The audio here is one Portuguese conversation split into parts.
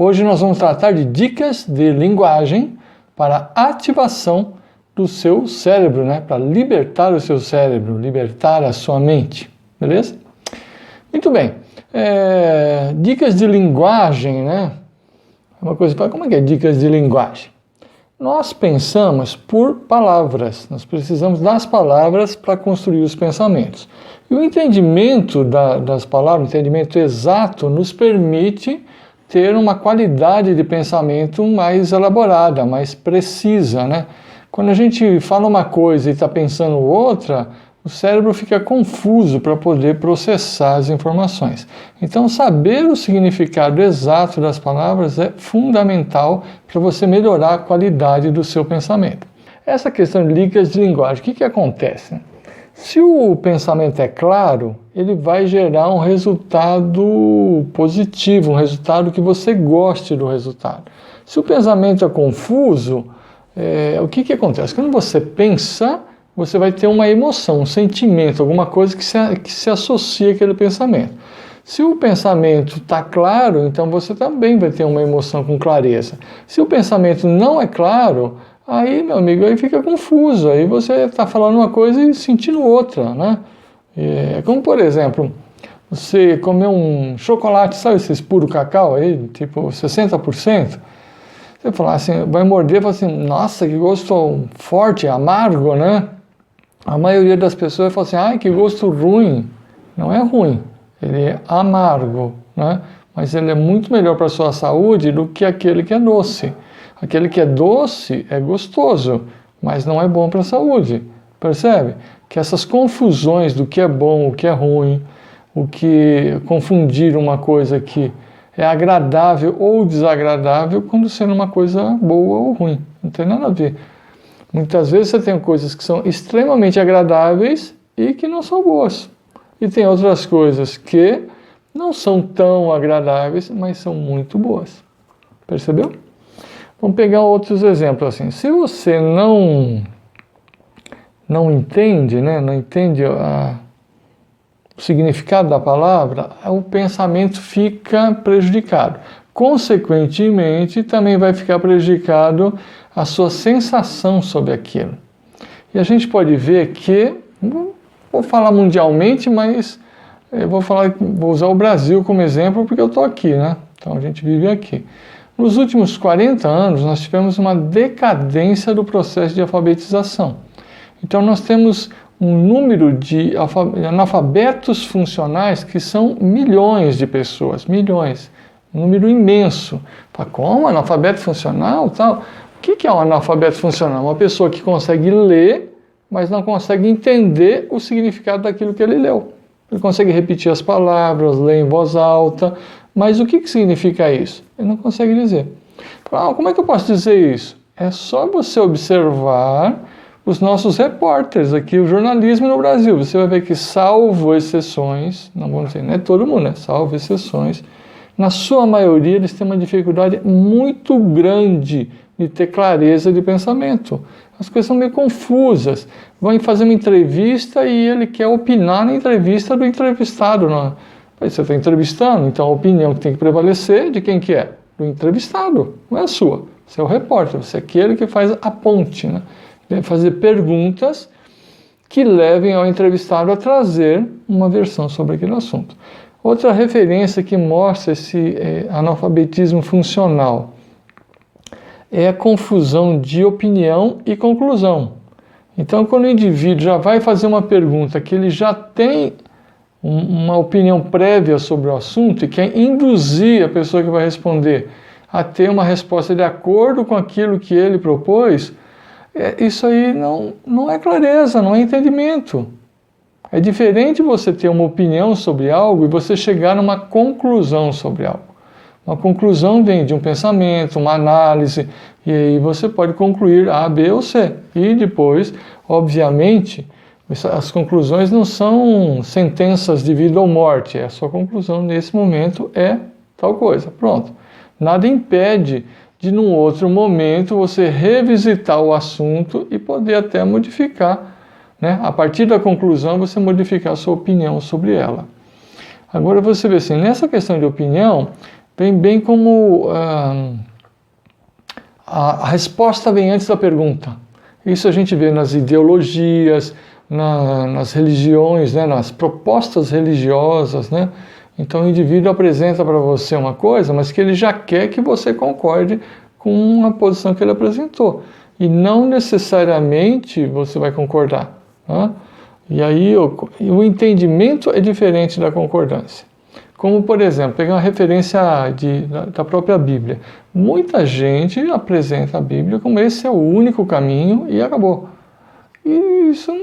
Hoje nós vamos tratar de dicas de linguagem para ativação do seu cérebro, né? Para libertar o seu cérebro, libertar a sua mente, beleza? Muito bem, dicas de linguagem, né? Uma coisa, como é que é dicas de linguagem? Nós pensamos por palavras, nós precisamos das palavras para construir os pensamentos. E o entendimento das palavras, o entendimento exato, nos permite ter uma qualidade de pensamento mais elaborada, mais precisa, né? Quando a gente fala uma coisa e está pensando outra, o cérebro fica confuso para poder processar as informações. Então, saber o significado exato das palavras é fundamental para você melhorar a qualidade do seu pensamento. Essa questão de dicas de linguagem, o que acontece? Se o pensamento é claro, ele vai gerar um resultado positivo, um resultado que você goste do resultado. Se o pensamento é confuso, o que acontece? Quando você pensa, você vai ter uma emoção, um sentimento, alguma coisa que se associa àquele pensamento. Se o pensamento está claro, então você também vai ter uma emoção com clareza. Se o pensamento não é claro, aí, meu amigo, aí fica confuso, aí você está falando uma coisa e sentindo outra, né? É como, por exemplo, você comer um chocolate, sabe esses puro cacau aí, tipo 60%? Você fala assim, vai morder e fala assim, nossa, que gosto forte, amargo, né? A maioria das pessoas fala assim, ai, que gosto ruim. Não é ruim, ele é amargo, né? Mas ele é muito melhor para a sua saúde do que aquele que é doce. Aquele que é doce é gostoso, mas não é bom para a saúde. Percebe? Que essas confusões do que é bom, o que é ruim, o que confundir uma coisa que é agradável ou desagradável quando sendo uma coisa boa ou ruim. Não tem nada a ver. Muitas vezes você tem coisas que são extremamente agradáveis e que não são boas. E tem outras coisas que não são tão agradáveis, mas são muito boas. Percebeu? Vamos pegar outros exemplos assim. Se você não entende, né, não entende o significado da palavra, o pensamento fica prejudicado. Consequentemente, também vai ficar prejudicado a sua sensação sobre aquilo. E a gente pode ver que, vou falar mundialmente, mas vou usar o Brasil como exemplo porque eu estou aqui, né? Então a gente vive aqui. Nos últimos 40 anos, nós tivemos uma decadência do processo de alfabetização. Então nós temos um número de analfabetos funcionais que são milhões de pessoas, milhões, um número imenso. Como analfabeto funcional? Tal? O que é um analfabeto funcional? Uma pessoa que consegue ler, mas não consegue entender o significado daquilo que ele leu. Ele consegue repetir as palavras, ler em voz alta, mas o que significa isso? Ele não consegue dizer. Como é que eu posso dizer isso? É só você observar os nossos repórteres aqui, o jornalismo no Brasil. Você vai ver que, salvo exceções, não vamos dizer, não é todo mundo, né? Salvo exceções, na sua maioria eles têm uma dificuldade muito grande de ter clareza de pensamento. As coisas são meio confusas. Vão fazer uma entrevista e ele quer opinar na entrevista do entrevistado. Não? Você está entrevistando, então a opinião que tem que prevalecer de quem que é? Do entrevistado, não é a sua. Você é o repórter, você é aquele que faz a ponte, né? Deve fazer perguntas que levem ao entrevistado a trazer uma versão sobre aquele assunto. Outra referência que mostra esse analfabetismo funcional é a confusão de opinião e conclusão. Então, quando o indivíduo já vai fazer uma pergunta que ele já tem uma opinião prévia sobre o assunto e quer induzir a pessoa que vai responder a ter uma resposta de acordo com aquilo que ele propôs, isso aí não é clareza, não é entendimento. É diferente você ter uma opinião sobre algo e você chegar numa conclusão sobre algo. Uma conclusão vem de um pensamento, uma análise, e aí você pode concluir A, B ou C. E depois, obviamente, as conclusões não são sentenças de vida ou morte. A sua conclusão nesse momento é tal coisa. Pronto. Nada impede de, num outro momento, você revisitar o assunto e poder até modificar, né? A partir da conclusão, você modificar a sua opinião sobre ela. Agora você vê assim, nessa questão de opinião, Vem bem como a resposta vem antes da pergunta. Isso a gente vê nas ideologias, nas religiões, né, nas propostas religiosas, né? Então o indivíduo apresenta para você uma coisa, mas que ele já quer que você concorde com a posição que ele apresentou. E não necessariamente você vai concordar. Né? E aí o entendimento é diferente da concordância. Como, por exemplo, pegar uma referência da própria Bíblia. Muita gente apresenta a Bíblia como esse é o único caminho e acabou. E isso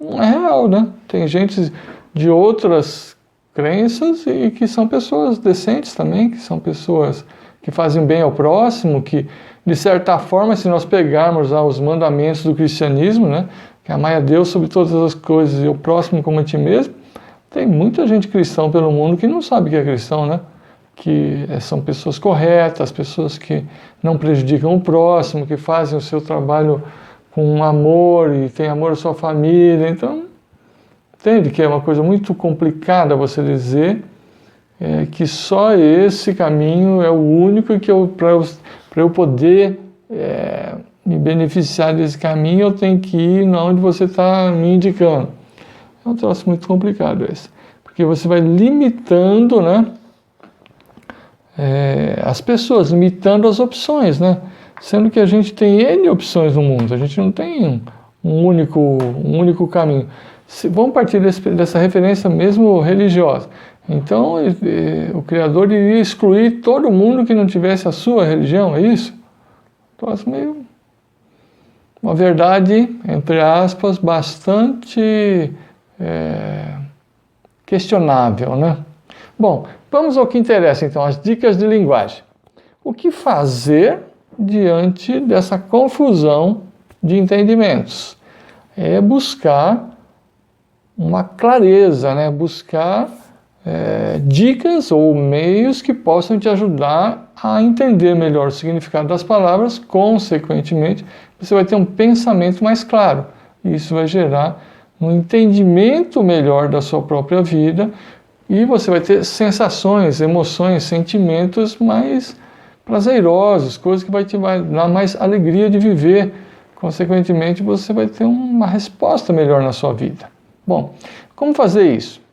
não é real, né? Tem gente de outras crenças e que são pessoas decentes também, que são pessoas que fazem bem ao próximo, que, de certa forma, se nós pegarmos os mandamentos do cristianismo, né, que amai a Deus sobre todas as coisas e o próximo como a ti mesmo, tem muita gente cristã pelo mundo que não sabe que é cristão, né? Que são pessoas corretas, pessoas que não prejudicam o próximo, que fazem o seu trabalho com amor e têm amor à sua família. Então, entende que é uma coisa muito complicada você dizer que só esse caminho é o único e que para eu poder me beneficiar desse caminho eu tenho que ir onde você está me indicando. É um troço muito complicado esse, porque você vai limitando, né, as pessoas, limitando as opções, né, sendo que a gente tem N opções no mundo, a gente não tem um único caminho. Vamos partir dessa referência mesmo religiosa. Então, o Criador iria excluir todo mundo que não tivesse a sua religião, é isso? Troço meio... uma verdade, entre aspas, bastante questionável, né? Bom, vamos ao que interessa então, as dicas de linguagem. O que fazer diante dessa confusão de entendimentos? É buscar uma clareza, né? Buscar dicas ou meios que possam te ajudar a entender melhor o significado das palavras, consequentemente, você vai ter um pensamento mais claro. E isso vai gerar um entendimento melhor da sua própria vida e você vai ter sensações, emoções, sentimentos mais prazerosos, coisas que vai te dar mais alegria de viver. Consequentemente, você vai ter uma resposta melhor na sua vida. Bom, como fazer isso?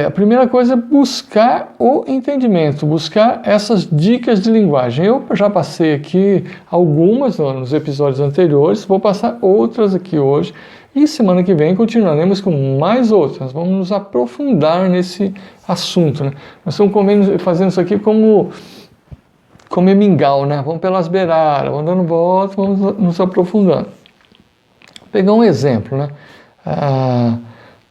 A primeira coisa é buscar o entendimento, buscar essas dicas de linguagem. Eu já passei aqui algumas nos episódios anteriores, vou passar outras aqui hoje e semana que vem continuaremos com mais outras. Vamos nos aprofundar nesse assunto, né? Nós estamos fazendo isso aqui como comer mingau, né? Vamos pelas beiradas, vamos dando volta, vamos nos aprofundando. Vou pegar um exemplo, né? A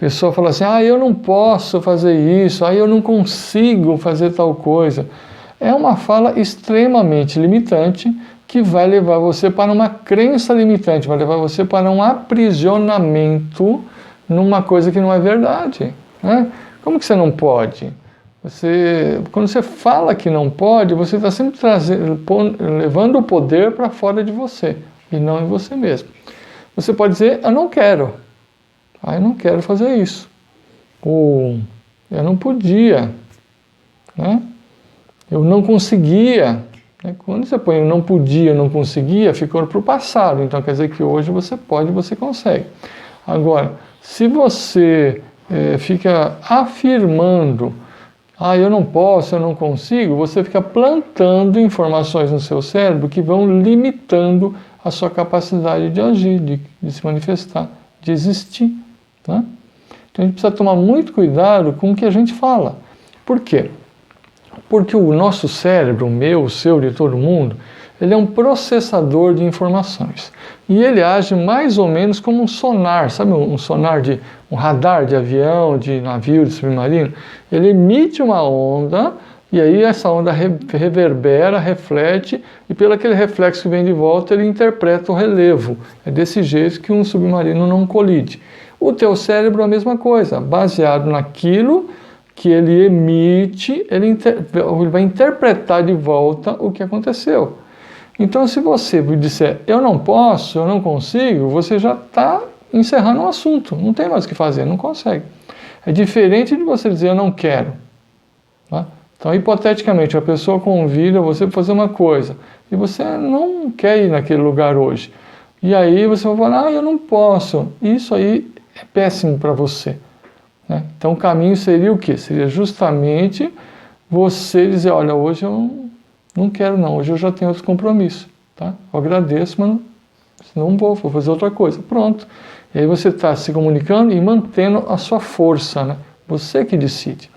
pessoa fala assim, eu não posso fazer isso, eu não consigo fazer tal coisa. É uma fala extremamente limitante que vai levar você para uma crença limitante, vai levar você para um aprisionamento numa coisa que não é verdade. Né? Como que você não pode? Quando você fala que não pode, você está sempre levando o poder para fora de você e não em você mesmo. Você pode dizer, eu não quero. Eu não quero fazer isso. Ou eu não podia. Né? Eu não conseguia. Quando você põe eu não podia, eu não conseguia, ficou para o passado. Então quer dizer que hoje você pode, você consegue. Agora, se você fica afirmando eu não posso, eu não consigo, você fica plantando informações no seu cérebro que vão limitando a sua capacidade de agir, de se manifestar, de existir. Tá? Então a gente precisa tomar muito cuidado com o que a gente fala. Por quê? Porque o nosso cérebro, o meu, o seu, de todo mundo, ele é um processador de informações. E ele age mais ou menos como um sonar, sabe um sonar um radar de avião, de navio, de submarino? Ele emite uma onda e aí essa onda reverbera, reflete e pelo aquele reflexo que vem de volta ele interpreta o relevo. É desse jeito que um submarino não colide. O teu cérebro é a mesma coisa, baseado naquilo que ele emite, ele vai interpretar de volta o que aconteceu. Então, se você disser, eu não posso, eu não consigo, você já está encerrando o assunto, não tem mais o que fazer, não consegue. É diferente de você dizer, eu não quero. Tá? Então, hipoteticamente, a pessoa convida você para fazer uma coisa e você não quer ir naquele lugar hoje. E aí você vai falar, eu não posso. Isso aí é péssimo para você, né? Então, o caminho seria o quê? Seria justamente você dizer, olha, hoje eu não quero não, hoje eu já tenho outros compromissos, tá? Eu agradeço, mas não vou fazer outra coisa. Pronto. E aí você está se comunicando e mantendo a sua força, né? Você que decide.